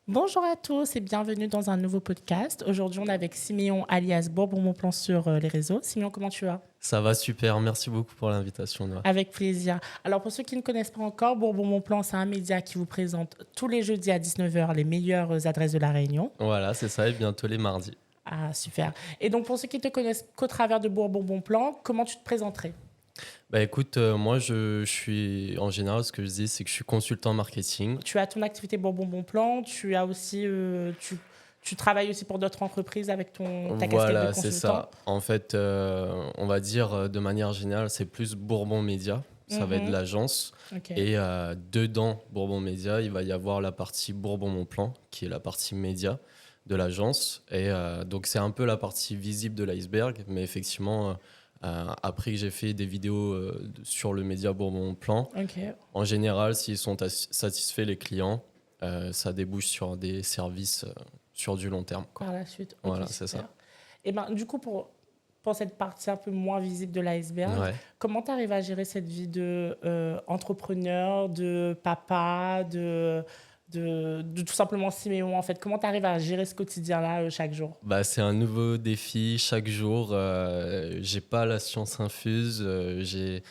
Bonjour à tous et bienvenue dans un nouveau podcast. Aujourd'hui, on est avec Siméon alias Bourbon Mon Plan sur les réseaux. Siméon, comment tu vas? Ça va super, merci beaucoup pour l'invitation, Noah. Avec plaisir. Alors, pour ceux qui ne connaissent pas encore, Bourbon Mon Plan, c'est un média qui vous présente tous les jeudis à 19 heures les meilleures adresses de La Réunion. Voilà, c'est ça, et bientôt les mardis. Ah, super. Et donc, pour ceux qui te connaissent qu'au travers de Bourbon Bon Plan, comment tu te présenterais? Bah écoute, moi je suis, en général, ce que je dis, c'est que je suis consultant marketing. Tu as ton activité Bourbon Bon Plan, tu as aussi, tu travailles aussi pour d'autres entreprises avec ta casquette de Voilà, c'est consultant. ça. En fait, on va dire de manière générale, c'est plus Bourbon Média. Ça va être Mhm. l'agence. Ok. Et dedans Bourbon Média, il va y avoir la partie Bourbon Mon Plan, qui est la partie média de l'agence. Et donc, c'est un peu la partie visible de l'iceberg. Mais effectivement, après que j'ai fait des vidéos sur le média Bourbon Mon Plan, Ok. en général, s'ils sont satisfaits, les clients, ça débouche sur des services sur du long terme, quoi. Par la suite, ok, Voilà, c'est ça. super. Et ben, du coup, pour cette partie un peu moins visible de l'iceberg, Ouais. comment tu arrives à gérer cette vie de entrepreneur, de papa, de tout simplement Siméon, en fait? Comment tu arrives à gérer ce quotidien-là chaque jour? Bah, c'est un nouveau défi chaque jour. J'ai pas la science infuse. J'ai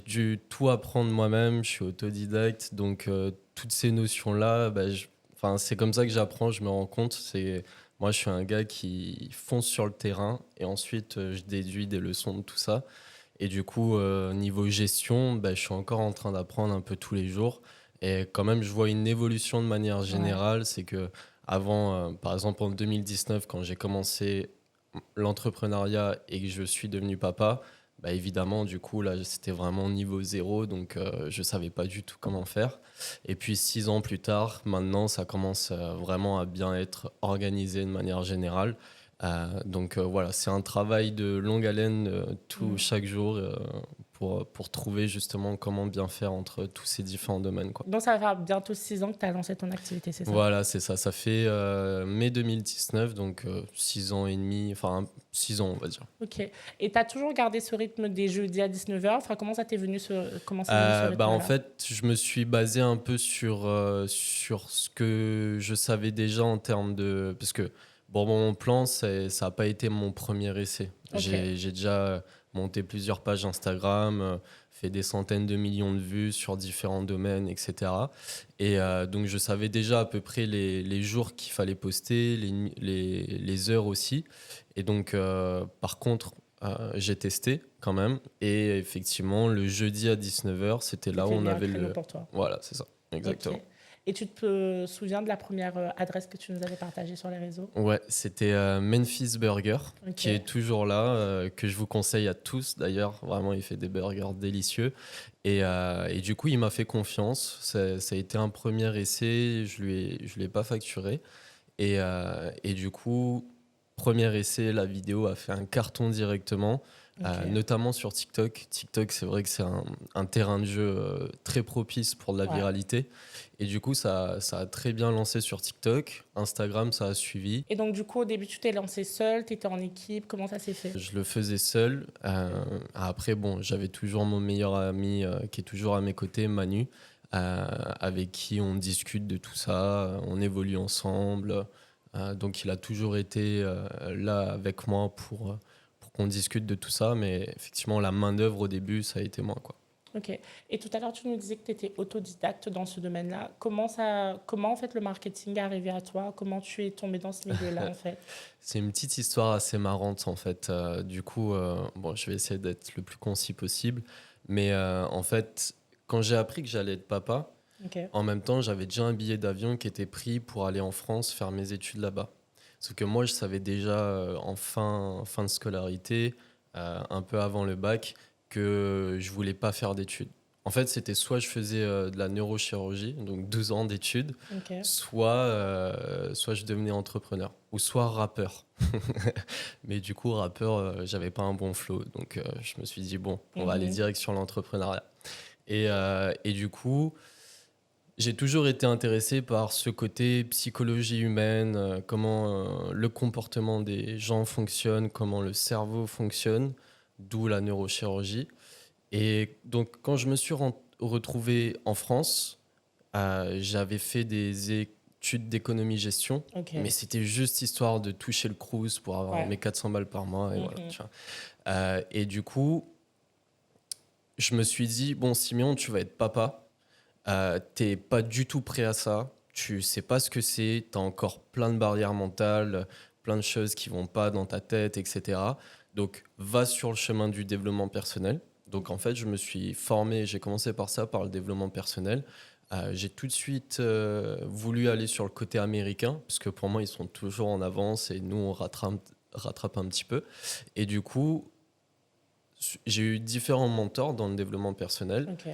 dû tout apprendre moi-même. Je suis autodidacte. Donc, toutes ces notions-là, enfin, c'est comme ça que j'apprends. Je me rends compte. Moi, je suis un gars qui fonce sur le terrain et ensuite, je déduis des leçons de tout ça. Et du coup, niveau gestion, bah, je suis encore en train d'apprendre un peu tous les jours. Et quand même, je vois une évolution de manière Ouais, générale. C'est que avant, par exemple, en 2019, quand j'ai commencé l'entrepreneuriat et que je suis devenu papa, bah, évidemment, du coup, là, c'était vraiment niveau zéro. Donc, je ne savais pas du tout comment faire. Et puis, 6 ans plus tard, maintenant, ça commence vraiment à bien être organisé de manière générale. Donc voilà, c'est un travail de longue haleine mm. chaque jour pour trouver justement comment bien faire entre tous ces différents domaines, quoi. Donc, ça va faire bientôt 6 ans que tu as lancé ton activité, c'est ça? Voilà, c'est ça. Ça fait mai 2019, donc 6 ans et demi, enfin 6 ans, on va dire. Ok. Et tu as toujours gardé ce rythme des jeudis à 19 heures. Enfin, comment c'est venu ce En rythme-là? fait, je me suis basé un peu sur ce que je savais déjà en termes de... Parce que mon plan, ça n'a pas été mon premier essai. Ok. J'ai déjà monté plusieurs pages Instagram, fait des centaines de millions de vues sur différents domaines, etc. Et donc, je savais déjà à peu près les jours qu'il fallait poster, les heures aussi. Et donc, par contre, j'ai testé quand même. Et effectivement, le jeudi à 19 heures, c'était là où C'était on bien un avait créneau le... pour toi. Voilà, c'est ça, Ok. exactement. Et tu te souviens de la première adresse que tu nous avais partagée sur les réseaux? Ouais, c'était Memphis Burger, Ok. qui est toujours là, que je vous conseille à tous d'ailleurs. Vraiment, il fait des burgers délicieux. Et du coup, il m'a fait confiance. Ça a été un premier essai, je lui ai pas facturé. Et du coup, premier essai, la vidéo a fait un carton directement, Ok. notamment sur TikTok. TikTok, c'est vrai que c'est un terrain de jeu très propice pour de la Ouais. viralité. Et du coup, ça a très bien lancé sur TikTok. Instagram, ça a suivi. Et donc, du coup, au début, tu t'es lancé seul, tu étais en équipe. Comment ça s'est fait? Je le faisais seul. Après, bon, j'avais toujours mon meilleur ami qui est toujours à mes côtés, Manu, avec qui on discute de tout ça, on évolue ensemble. Donc, il a toujours été là avec moi pour qu'on discute de tout ça. Mais effectivement, la main-d'œuvre au début, ça a été moi, quoi. Ok. Et tout à l'heure, tu nous disais que tu étais autodidacte dans ce domaine-là. Comment, en fait, le marketing est arrivé à toi? Comment tu es tombé dans ce milieu-là, en fait? C'est une petite histoire assez marrante, en fait. Du coup, bon, je vais essayer d'être le plus concis possible. Mais en fait, quand j'ai appris que j'allais être papa, Ok. en même temps, j'avais déjà un billet d'avion qui était pris pour aller en France faire mes études là-bas. Sauf que moi, je savais déjà en fin de scolarité, un peu avant le bac, que je voulais pas faire d'études. En fait, c'était soit je faisais de la neurochirurgie, donc 12 ans d'études, Ok. soit je devenais entrepreneur, ou soit rappeur. Mais du coup, rappeur, j'avais pas un bon flow. Donc, je me suis dit, bon, on va aller Mhm. direct sur l'entrepreneuriat. Et du coup, j'ai toujours été intéressé par ce côté psychologie humaine, comment le comportement des gens fonctionne, comment le cerveau fonctionne, d'où la neurochirurgie. Et donc, quand je me suis retrouvé en France, j'avais fait études d'économie-gestion, Ok. mais c'était juste histoire de toucher le crous pour avoir Ouais. mes 400 balles par mois. Et, voilà, Mhm. tu vois. Et du coup, je me suis dit, bon, Simeon, tu vas être papa. T'es pas du tout prêt à ça. Tu sais pas ce que c'est. T'as encore plein de barrières mentales, plein de choses qui vont pas dans ta tête, etc. Donc, va sur le chemin du développement personnel. Donc, en fait, je me suis formé. J'ai commencé par ça, par le développement personnel. J'ai tout de suite voulu aller sur le côté américain, parce que pour moi, ils sont toujours en avance et nous, on rattrape un petit peu. Et du coup, j'ai eu différents mentors dans le développement personnel. Ok.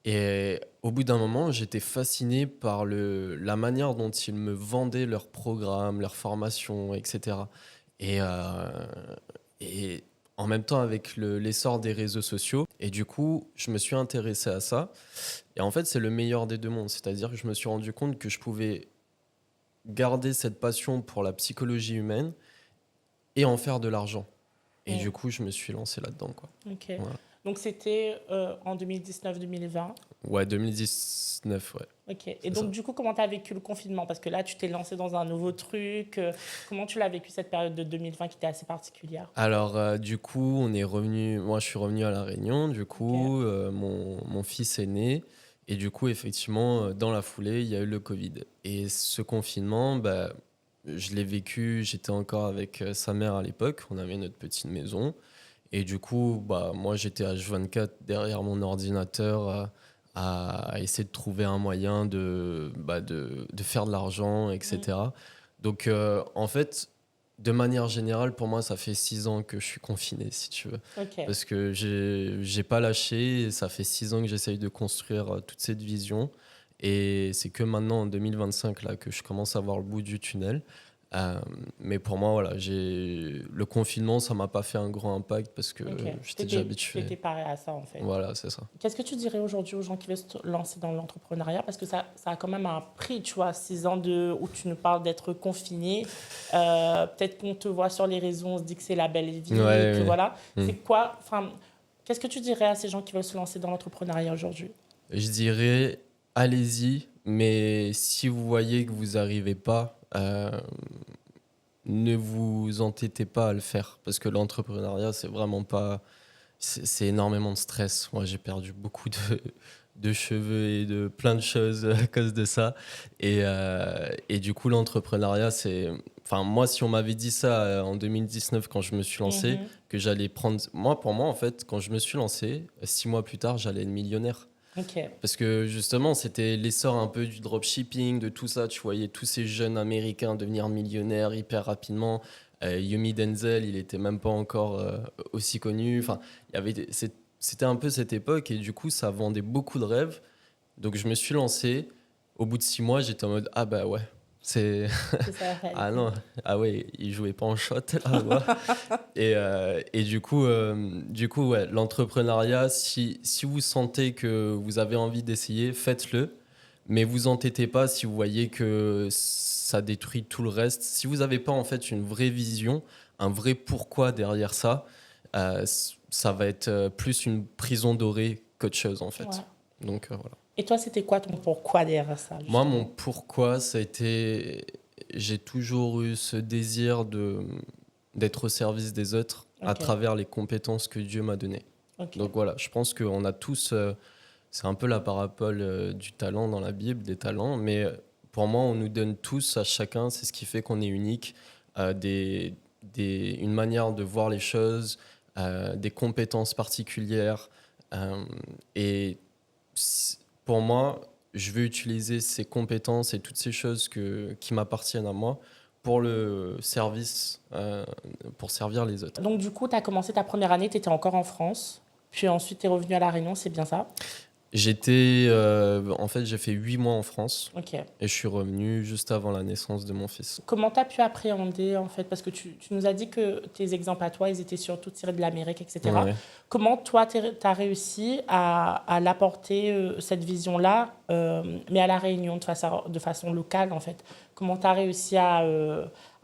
Et au bout d'un moment, j'étais fasciné par la manière dont ils me vendaient leurs programmes, leurs formations, etc. Et, euh, et en même temps, avec l'essor des réseaux sociaux. Et du coup, je me suis intéressé à ça. Et en fait, c'est le meilleur des deux mondes. C'est-à-dire que je me suis rendu compte que je pouvais garder cette passion pour la psychologie humaine et en faire de l'argent. Et Mm. du coup, je me suis lancé là-dedans, quoi. Ok. Voilà. Donc, c'était en 2019-2020. Ouais, 2019, ouais. Ok. Et C'est donc, ça. du coup, comment tu as vécu le confinement? Parce que là, tu t'es lancé dans un nouveau truc. Comment tu l'as vécu cette période de 2020 qui était assez particulière? Alors, du coup, on est revenu. Moi, je suis revenu à La Réunion. Du Ok. coup, mon fils est né. Et du coup, effectivement, dans la foulée, il y a eu le Covid. Et ce confinement, bah, je l'ai vécu. J'étais encore avec sa mère à l'époque. On avait notre petite maison. Et du coup, bah, moi, j'étais H24 derrière mon ordinateur à essayer de trouver un moyen de faire de l'argent, Mm. etc. Donc, en fait, de manière générale, pour moi, ça fait 6 ans que je suis confiné, si tu veux. Ok. Parce que j'ai pas lâché. Et ça fait 6 ans que j'essaye de construire toute cette vision. Et c'est que maintenant, en 2025, là, que je commence à voir le bout du tunnel. Euh, mais pour moi, voilà, le confinement, ça m'a pas fait un grand impact parce que Ok. j'étais déjà habitué. T'étais paré à ça, en fait. Voilà, c'est ça. Qu'est-ce que tu dirais aujourd'hui aux gens qui veulent se lancer dans l'entrepreneuriat? Parce que ça a quand même un prix, tu vois, 6 ans où tu nous parles d'être confiné. Peut-être qu'on te voit sur les réseaux, on se dit que c'est la belle vie et que Ouais, voilà. ouais. C'est quoi, enfin, qu'est-ce que tu dirais à ces gens qui veulent se lancer dans l'entrepreneuriat aujourd'hui? Je dirais, allez-y, mais si vous voyez que vous n'arrivez pas, ne vous entêtez pas à le faire. Parce que l'entrepreneuriat, c'est vraiment pas. C'est énormément de stress. Moi, j'ai perdu beaucoup de cheveux et de plein de choses à cause de ça. Et du coup, l'entrepreneuriat, c'est. Enfin, moi, si on m'avait dit ça en 2019 quand je me suis lancé, Mhm. que j'allais prendre. Moi, pour moi, en fait, quand je me suis lancé, 6 mois plus tard, j'allais être millionnaire. Ok. Parce que justement, c'était l'essor un peu du dropshipping, de tout ça. Tu voyais tous ces jeunes Américains devenir millionnaires hyper rapidement. Yumi Denzel, il était même pas encore aussi connu. Enfin, c'était un peu cette époque et du coup, ça vendait beaucoup de rêves. Donc, je me suis lancé. Au bout de 6 mois, j'étais en mode ah bah ouais, c'est C'est ça la ah réalité. non, ah ouais, il jouait pas en shot là. Ouais. Et du coup, ouais, l'entrepreneuriat, si vous sentez que vous avez envie d'essayer, faites-le. Mais vous entêtez pas si vous voyez que ça détruit tout le reste. Si vous n'avez pas en fait une vraie vision, un vrai pourquoi derrière ça, ça va être plus une prison dorée qu'autre chose en Ouais. fait. Donc voilà. Et toi, c'était quoi ton pourquoi derrière ça, Moi, mon justement? pourquoi, ça a été. J'ai toujours eu ce désir d'être au service des autres à Ok. travers les compétences que Dieu m'a données. Ok. Donc voilà, je pense qu'on a tous. C'est un peu la parabole du talent dans la Bible, des talents, mais pour moi, on nous donne tous à chacun, c'est ce qui fait qu'on est unique, une manière de voir les choses, des compétences particulières. Et pour moi, je veux utiliser ces compétences et toutes ces choses qui m'appartiennent à moi pour le service, pour servir les autres. Donc, du coup, tu as commencé ta première année, tu étais encore en France. Puis ensuite, tu es revenu à La Réunion, c'est bien ça? En fait, j'ai fait 8 mois en France Ok. et je suis revenu juste avant la naissance de mon fils. Comment tu as pu appréhender, en fait, parce que tu nous as dit que tes exemples à toi, ils étaient surtout tirés de l'Amérique, etc. Ouais. Comment toi, tu as réussi à l'apporter, cette vision-là, mais à La Réunion, de façon locale, en fait? Comment tu as réussi à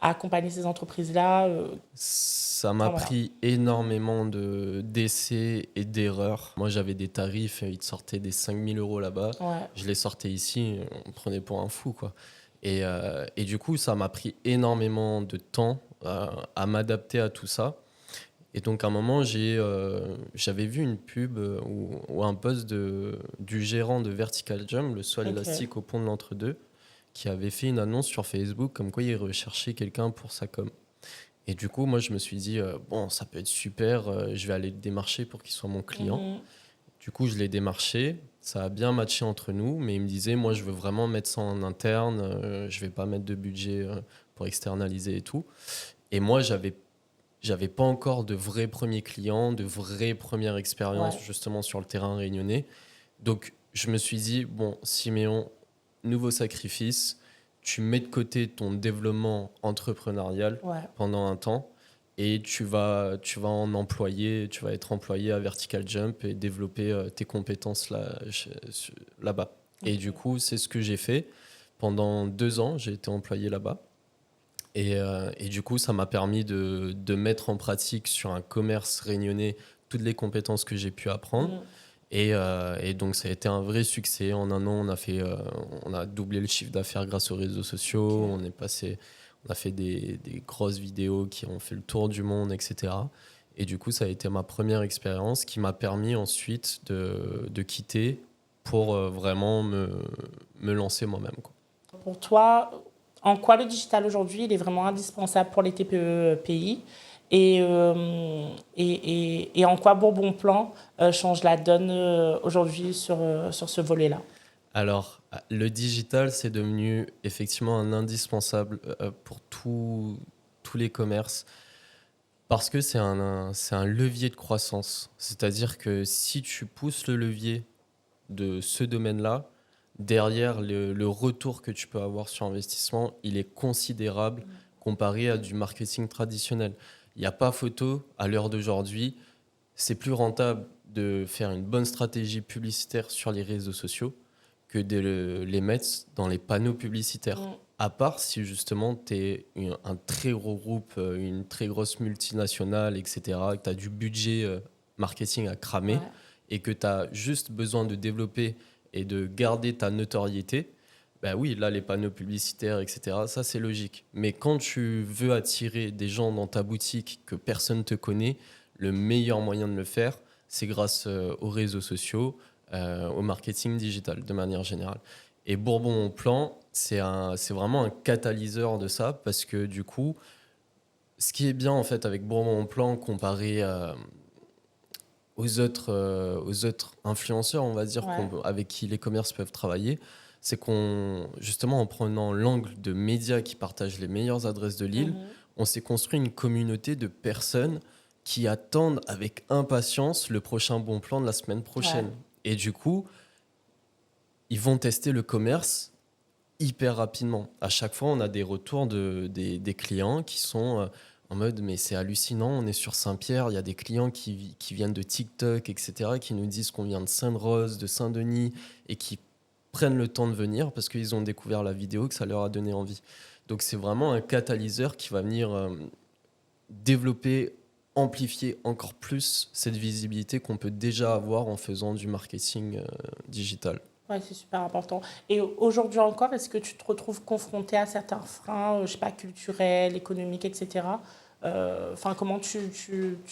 accompagner ces entreprises-là? Ça m'a Enfin, voilà. pris énormément d'essais et d'erreurs. Moi, j'avais des tarifs, ils te sortaient des 5 000 € là-bas. Ouais. Je les sortais ici, on me prenait pour un fou, quoi. Et du coup, ça m'a pris énormément de temps à m'adapter à tout ça. Et donc, à un moment, j'avais vu une pub ou un post du gérant de Vertical Jump, le saut à l'élastique au pont de l'Entre-deux, qui avait fait une annonce sur Facebook comme quoi il recherchait quelqu'un pour sa com. Et du coup, moi, je me suis dit, bon, ça peut être super, je vais aller le démarcher pour qu'il soit mon client. Du coup, je l'ai démarché, ça a bien matché entre nous, mais il me disait, moi, je veux vraiment mettre ça en interne, je vais pas mettre de budget pour externaliser et tout. Et moi, j'avais pas encore de vrais premiers clients, de vraies premières expériences justement sur le terrain réunionnais. Donc, je me suis dit, bon, Siméon, nouveau sacrifice, tu mets de côté ton développement entrepreneurial pendant un temps et tu vas tu vas être employé à Vertical Jump et développer tes compétences là-bas. Et du coup, c'est ce que j'ai fait. Pendant 2 ans, j'ai été employé là-bas. Et du coup, ça m'a permis de mettre en pratique sur un commerce réunionnais toutes les compétences que j'ai pu apprendre. Et donc, ça a été un vrai succès. En un an, on a doublé le chiffre d'affaires grâce aux réseaux sociaux. On a fait des grosses vidéos qui ont fait le tour du monde, etc. Et du coup, ça a été ma première expérience qui m'a permis ensuite de quitter pour vraiment me lancer moi-même, quoi. Pour toi, en quoi le digital aujourd'hui, il est vraiment indispensable pour les TPE-PI et en quoi Bourbon Plan change la donne aujourd'hui sur ce volet-là? Alors, le digital, c'est devenu effectivement un indispensable pour tous les commerces parce que c'est un levier de croissance. C'est-à-dire que si tu pousses le levier de ce domaine-là, derrière le retour que tu peux avoir sur investissement, il est considérable comparé à du marketing traditionnel. Il n'y a pas photo, à l'heure d'aujourd'hui, c'est plus rentable de faire une bonne stratégie publicitaire sur les réseaux sociaux que de les mettre dans les panneaux publicitaires. À part si justement tu es un très gros groupe, une très grosse multinationale, etc., que tu as du budget marketing à cramer et que tu as juste besoin de développer et de garder ta notoriété, ben oui, là, les panneaux publicitaires, etc., ça, c'est logique. Mais quand tu veux attirer des gens dans ta boutique que personne ne te connaît, le meilleur moyen de le faire, c'est grâce aux réseaux sociaux, au marketing digital, de manière générale. Et Bourbon au plan, c'est vraiment un catalyseur de ça, parce que du coup, ce qui est bien, en fait, avec Bourbon au plan, comparé aux autres influenceurs, on va dire, avec qui les commerces peuvent travailler, c'est justement, en prenant l'angle de médias qui partagent les meilleures adresses de l'île, on s'est construit une communauté de personnes qui attendent avec impatience le prochain bon plan de la semaine prochaine. Et du coup, ils vont tester le commerce hyper rapidement. À chaque fois, on a des retours des clients qui sont en mode, mais c'est hallucinant, on est sur Saint-Pierre, il y a des clients qui viennent de TikTok, etc., qui nous disent qu'on vient de Sainte-Rose, de Saint-Denis, et qui prennent le temps de venir parce qu'ils ont découvert la vidéo, que ça leur a donné envie. Donc c'est vraiment un catalyseur qui va venir développer, amplifier encore plus cette visibilité qu'on peut déjà avoir en faisant du marketing digital. Oui, c'est super important. Et aujourd'hui encore, est-ce que tu te retrouves confronté à certains freins, je sais pas, culturels, économiques, etc. Enfin, comment tu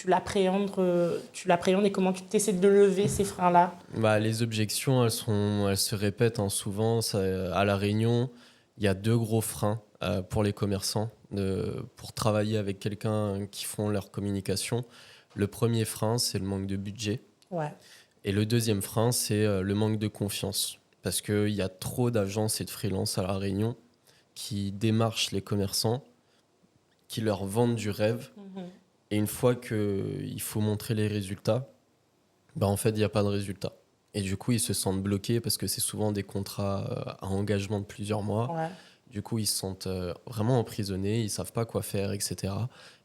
l'appréhendes et comment tu essaies de lever ces freins-là? Bah, les objections, elles se répètent souvent. À La Réunion, il y a 2 gros freins pour les commerçants pour travailler avec quelqu'un qui font leur communication. Le premier frein, c'est le manque de budget. Et le deuxième frein, c'est le manque de confiance. Parce qu'il y a trop d'agences et de freelances à La Réunion qui démarchent les commerçants, qui leur vendent du rêve. Et une fois qu'il faut montrer les résultats, bah en fait, il n'y a pas de résultat. Et du coup, ils se sentent bloqués parce que c'est souvent des contrats à engagement de plusieurs mois. Du coup, ils se sentent vraiment emprisonnés, ils ne savent pas quoi faire, etc.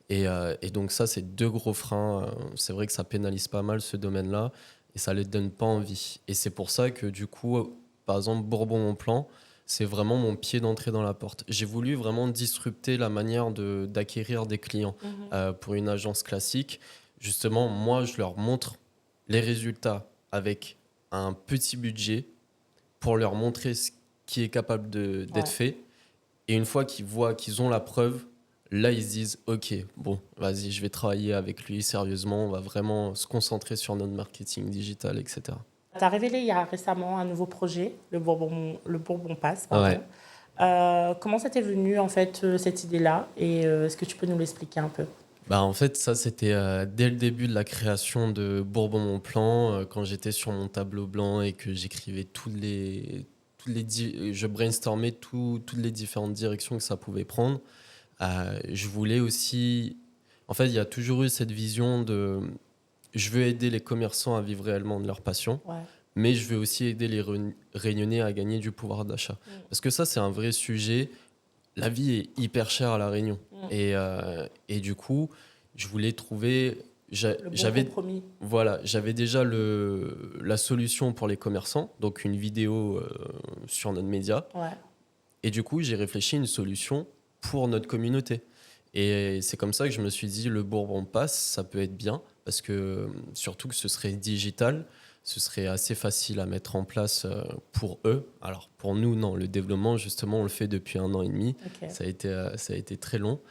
Et donc ça, c'est 2 gros freins. C'est vrai que ça pénalise pas mal ce domaine-là et ça ne les donne pas envie. Et c'est pour ça que du coup, par exemple, Bourbon-Mon-Plan, c'est vraiment mon pied d'entrée dans la porte. J'ai voulu vraiment disrupter la manière d'acquérir des clients pour une agence classique. Justement, moi, je leur montre les résultats avec un petit budget pour leur montrer ce qui est capable d'être fait. Et une fois qu'ils voient qu'ils ont la preuve, là, ils se disent, OK, bon, vas-y, je vais travailler avec lui sérieusement. On va vraiment se concentrer sur notre marketing digital, etc. Tu as révélé il y a récemment un nouveau projet, le Bourbon Pass, Ouais. pardon. Comment ça t'est venu, en fait, cette idée-là? Et est-ce que tu peux nous l'expliquer un peu? Bah, en fait, ça, c'était dès le début de la création de Bourbon Mon Plan, quand j'étais sur mon tableau blanc et que j'écrivais je brainstormais toutes les différentes directions que ça pouvait prendre. Je voulais aussi... En fait, il y a toujours eu cette vision de... Je veux aider les commerçants à vivre réellement de leur passion, Ouais. mais je veux aussi aider les Réunionnais à gagner du pouvoir d'achat. Parce que ça, c'est un vrai sujet. La vie est hyper chère à La Réunion. Et du coup, je voulais trouver... Le bon J'avais compromis. voilà, j'avais déjà la solution pour les commerçants, donc une vidéo sur notre média. Ouais. Et du coup, j'ai réfléchi à une solution pour notre communauté. Et c'est comme ça que je me suis dit, le Bourbon Pass, ça peut être bien, parce que surtout que ce serait digital, ce serait assez facile à mettre en place pour eux. Alors pour nous, non, le développement, justement, on le fait depuis 1 an et demi. Ok. Ça a été très long.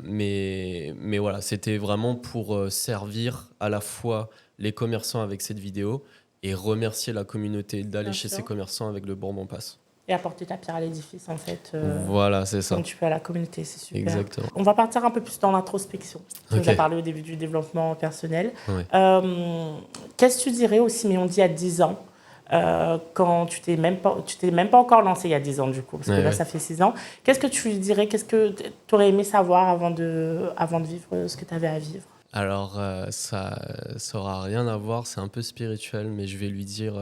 Mais voilà, c'était vraiment pour servir à la fois les commerçants avec cette vidéo et remercier la communauté d'aller Bien chez sûr. ces commerçants avec le Bourbon Pass. Et apporter ta pierre à l'édifice, en fait, Voilà, c'est ça. comme tu peux à la communauté, c'est super. Exactement. On va partir un peu plus dans l'introspection. Tu nous Ok. as parlé au début du développement personnel. Ouais. Qu'est-ce que tu dirais au Siméon d'il y a 10 ans, quand tu t'es même pas encore lancé il y a 10 ans, du coup, parce que Ouais, là, ouais. ça fait 6 ans. Qu'est-ce que tu lui dirais? Qu'est-ce que tu aurais aimé savoir avant de vivre ce que tu avais à vivre? Alors, ça aura rien à voir, c'est un peu spirituel, mais je vais lui dire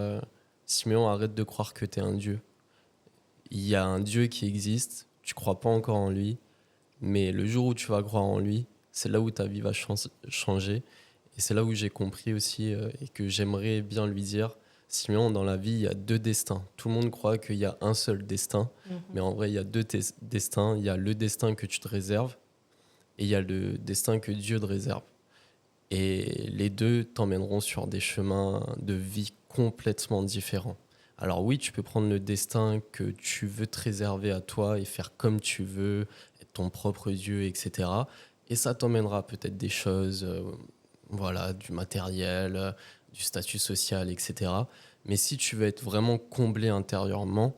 Siméon, arrête de croire que tu es un dieu. Il y a un Dieu qui existe, tu crois pas encore en lui, mais le jour où tu vas croire en lui, c'est là où ta vie va changer. Et c'est là où j'ai compris aussi et que j'aimerais bien lui dire Siméon, dans la vie, il y a deux destins. Tout le monde croit qu'il y a un seul destin, mais en vrai, il y a deux destins. Il y a le destin que tu te réserves et il y a le destin que Dieu te réserve. Et les deux t'emmèneront sur des chemins de vie complètement différents. Alors oui, tu peux prendre le destin que tu veux te réserver à toi et faire comme tu veux, être ton propre Dieu, etc. Et ça t'emmènera peut-être des choses, voilà, du matériel, du statut social, etc. Mais si tu veux être vraiment comblé intérieurement,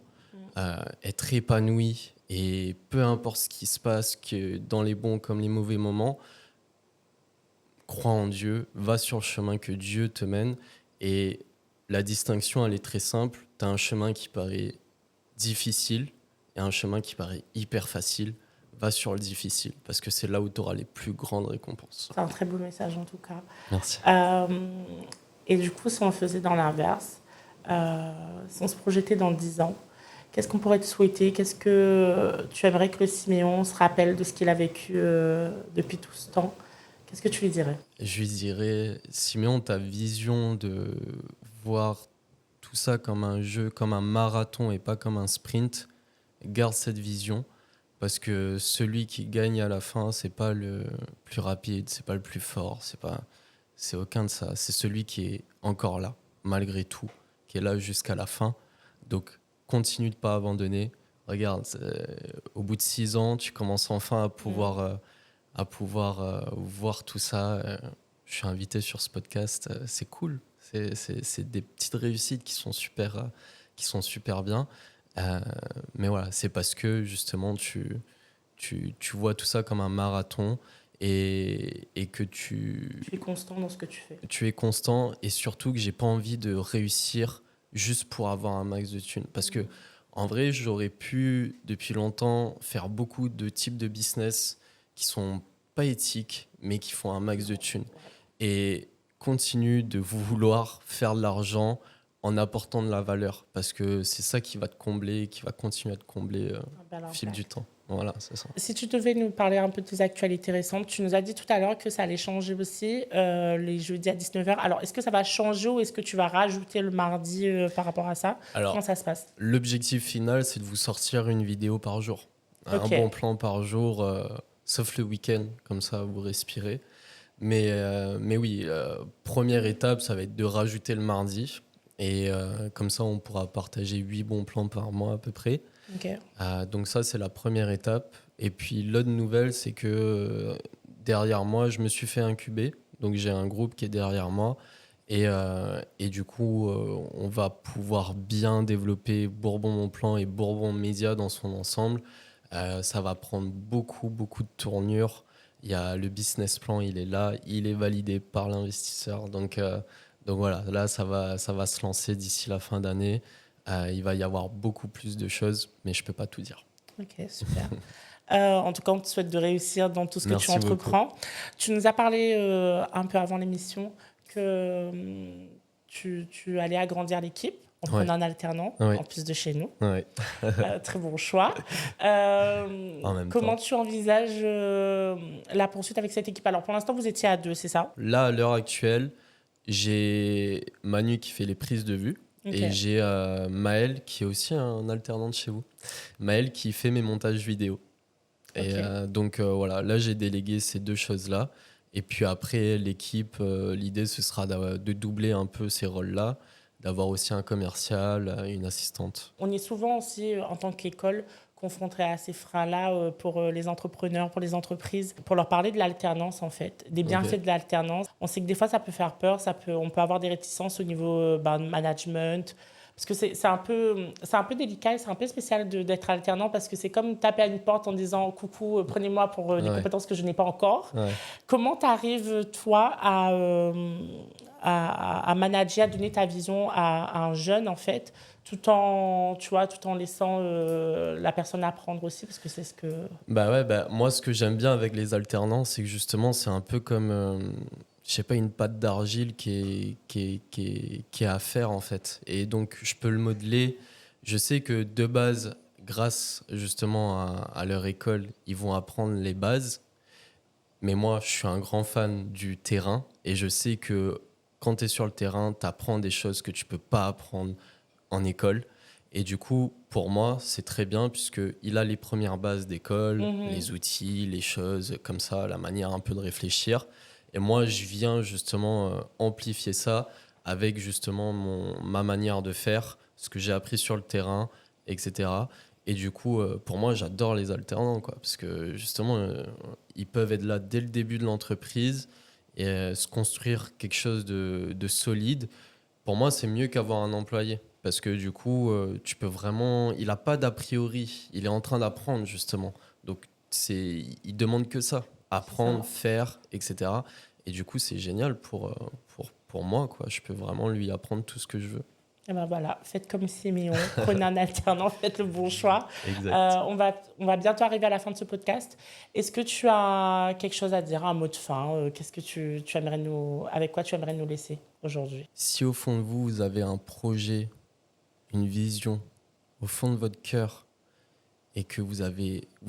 être épanoui, et peu importe ce qui se passe, que dans les bons comme les mauvais moments, crois en Dieu, va sur le chemin que Dieu te mène. Et la distinction, elle est très simple. Tu as un chemin qui paraît difficile et un chemin qui paraît hyper facile. Va sur le difficile, parce que c'est là où tu auras les plus grandes récompenses. C'est un très beau message, en tout cas. Merci. Et du coup, si on le faisait dans l'inverse, si on se projetait dans 10 ans, qu'est-ce qu'on pourrait te souhaiter? Qu'est-ce que tu aimerais que le Siméon se rappelle de ce qu'il a vécu depuis tout ce temps? Qu'est-ce que tu lui dirais? Je lui dirais, Siméon, ta vision de voir tout ça comme un jeu, comme un marathon et pas comme un sprint, garde cette vision. Parce que celui qui gagne à la fin, c'est pas le plus rapide, c'est pas le plus fort, c'est aucun de ça. C'est celui qui est encore là, malgré tout, qui est là jusqu'à la fin. Donc, continue de pas abandonner. Regarde, au bout de 6 ans, tu commences enfin à pouvoir voir tout ça. Je suis invité sur ce podcast, c'est cool. C'est des petites réussites qui sont super bien. Mais voilà, c'est parce que justement tu vois tout ça comme un marathon et que Tu es constant dans ce que tu fais. tu es constant et surtout que j'ai pas envie de réussir juste pour avoir un max de thunes. Parce que en vrai, j'aurais pu depuis longtemps faire beaucoup de types de business qui sont pas éthiques mais qui font un max de thunes. Et continue de vouloir faire de l'argent en apportant de la valeur parce que c'est ça qui va te combler, qui va continuer à te combler Un bel au fil impact. du temps. Voilà, c'est ça. Si tu devais nous parler un peu de tes actualités récentes, tu nous as dit tout à l'heure que ça allait changer aussi les jeudis à 19h. Alors, est-ce que ça va changer ou est-ce que tu vas rajouter le mardi par rapport à ça? Alors, Comment ça se passe? l'objectif final, c'est de vous sortir une vidéo par jour. Un Ok. bon plan par jour, sauf le week-end, comme ça vous respirez. Mais oui, première étape, ça va être de rajouter le mardi. Et comme ça, on pourra partager 8 bons plans par mois à peu près. Ok. Donc ça, c'est la première étape. Et puis l'autre nouvelle, c'est que derrière moi, je me suis fait incuber. Donc j'ai un groupe qui est derrière moi. Et du coup, on va pouvoir bien développer Bourbon Mon Plan et Bourbon Média dans son ensemble. Ça va prendre beaucoup, beaucoup de tournures. Il y a le business plan, il est là, il est validé par l'investisseur. Donc voilà, là, ça va se lancer d'ici la fin d'année. Il va y avoir beaucoup plus de choses, mais je ne peux pas tout dire. Ok, super. En tout cas, on te souhaite de réussir dans tout ce que tu Merci entreprends. beaucoup. Tu nous as parlé un peu avant l'émission que tu allais agrandir l'équipe en prenant un alternant, Ouais. en plus de chez nous. Ouais. Très bon choix. En même Comment temps. tu envisages la poursuite avec cette équipe? Alors, pour l'instant, vous étiez à 2, c'est ça? Là, à l'heure actuelle, j'ai Manu qui fait les prises de vue. Ok. Et j'ai Maël qui est aussi un alternant de chez vous. Maël qui fait mes montages vidéo. Et Ok. donc voilà, là j'ai délégué ces deux choses-là. Et puis après, l'équipe, l'idée ce sera de doubler un peu ces rôles-là, d'avoir aussi un commercial, une assistante. On est souvent aussi, en tant qu'école, confronté à ces freins-là pour les entrepreneurs, pour les entreprises, pour leur parler de l'alternance, en fait, des bienfaits Ok. de l'alternance. On sait que des fois, ça peut faire peur, on peut avoir des réticences au niveau management, parce que c'est un peu délicat et c'est un peu spécial d'être alternant, parce que c'est comme taper à une porte en disant « Coucou, prenez-moi pour des Ouais. compétences que je n'ai pas encore ». Ouais. Comment tu arrives, toi, à manager, à donner ta vision à un jeune, en fait, tout en laissant la personne apprendre aussi, parce que c'est ce que... Bah ouais, moi ce que j'aime bien avec les alternants, c'est que justement c'est un peu comme, je sais pas, une pâte d'argile qui est à faire en fait. Et donc je peux le modeler. Je sais que de base, grâce justement à leur école, ils vont apprendre les bases. Mais moi, je suis un grand fan du terrain et je sais que quand tu es sur le terrain, tu apprends des choses que tu peux pas apprendre en école. Et du coup, pour moi, c'est très bien puisqu'il a les premières bases d'école, les outils, les choses comme ça, la manière un peu de réfléchir. Et moi, je viens justement amplifier ça avec justement ma manière de faire, ce que j'ai appris sur le terrain, etc. Et du coup, pour moi, j'adore les alternants, quoi, parce que justement, ils peuvent être là dès le début de l'entreprise et se construire quelque chose de solide. Pour moi, c'est mieux qu'avoir un employé. Parce que du coup, tu peux vraiment. Il n'a pas d'a priori. Il est en train d'apprendre, justement. Donc, il demande que ça. Apprendre, faire, etc. Et du coup, c'est génial pour moi, quoi. Je peux vraiment lui apprendre tout ce que je veux. Et ben voilà, faites comme Siméon, prenez un alternant, faites le bon choix. Exact. On va bientôt arriver à la fin de ce podcast. Est-ce que tu as quelque chose à dire, un mot de fin? Qu'est-ce que tu aimerais avec quoi tu aimerais nous laisser aujourd'hui? Si au fond de vous, vous avez un projet, une vision, au fond de votre cœur, et que vous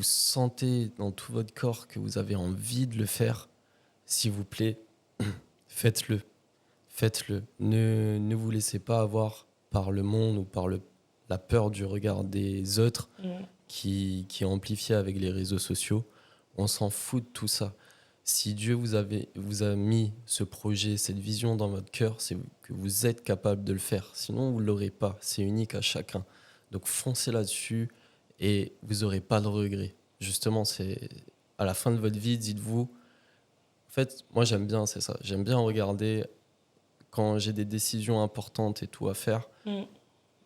sentez dans tout votre corps que vous avez envie de le faire, s'il vous plaît, faites-le. Faites-le. Ne vous laissez pas avoir par le monde ou par la peur du regard des autres qui est amplifié avec les réseaux sociaux. On s'en fout de tout ça. Si Dieu vous a mis ce projet, cette vision dans votre cœur, c'est que vous êtes capable de le faire. Sinon, vous ne l'aurez pas. C'est unique à chacun. Donc, foncez là-dessus et vous n'aurez pas de regrets. Justement, c'est à la fin de votre vie, dites-vous... En fait, moi, j'aime bien, c'est ça. J'aime bien regarder quand j'ai des décisions importantes et tout à faire.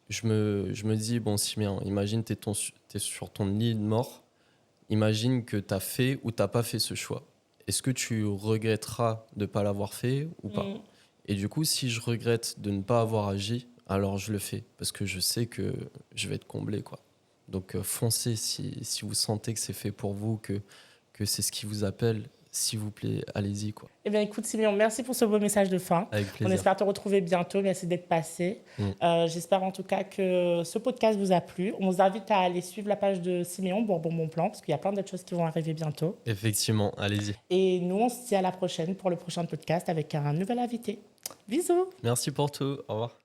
Je me dis, bon, Siméon, imagine t'es sur ton lit de mort. Imagine que tu as fait ou tu n'as pas fait ce choix. Est-ce que tu regretteras de ne pas l'avoir fait ou pas? Et du coup, si je regrette de ne pas avoir agi, alors je le fais parce que je sais que je vais être comblé, quoi. Donc foncez si vous sentez que c'est fait pour vous, que c'est ce qui vous appelle. S'il vous plaît, allez-y, quoi. Eh bien, écoute, Siméon, merci pour ce beau message de fin. Avec On plaisir. espère te retrouver bientôt. Merci d'être passé. J'espère en tout cas que ce podcast vous a plu. On vous invite à aller suivre la page de Siméon Bourbon Mon Plan, parce qu'il y a plein d'autres choses qui vont arriver bientôt. Effectivement, allez-y. Et nous, on se dit à la prochaine pour le prochain podcast avec un nouvel invité. Bisous! Merci pour tout. Au revoir.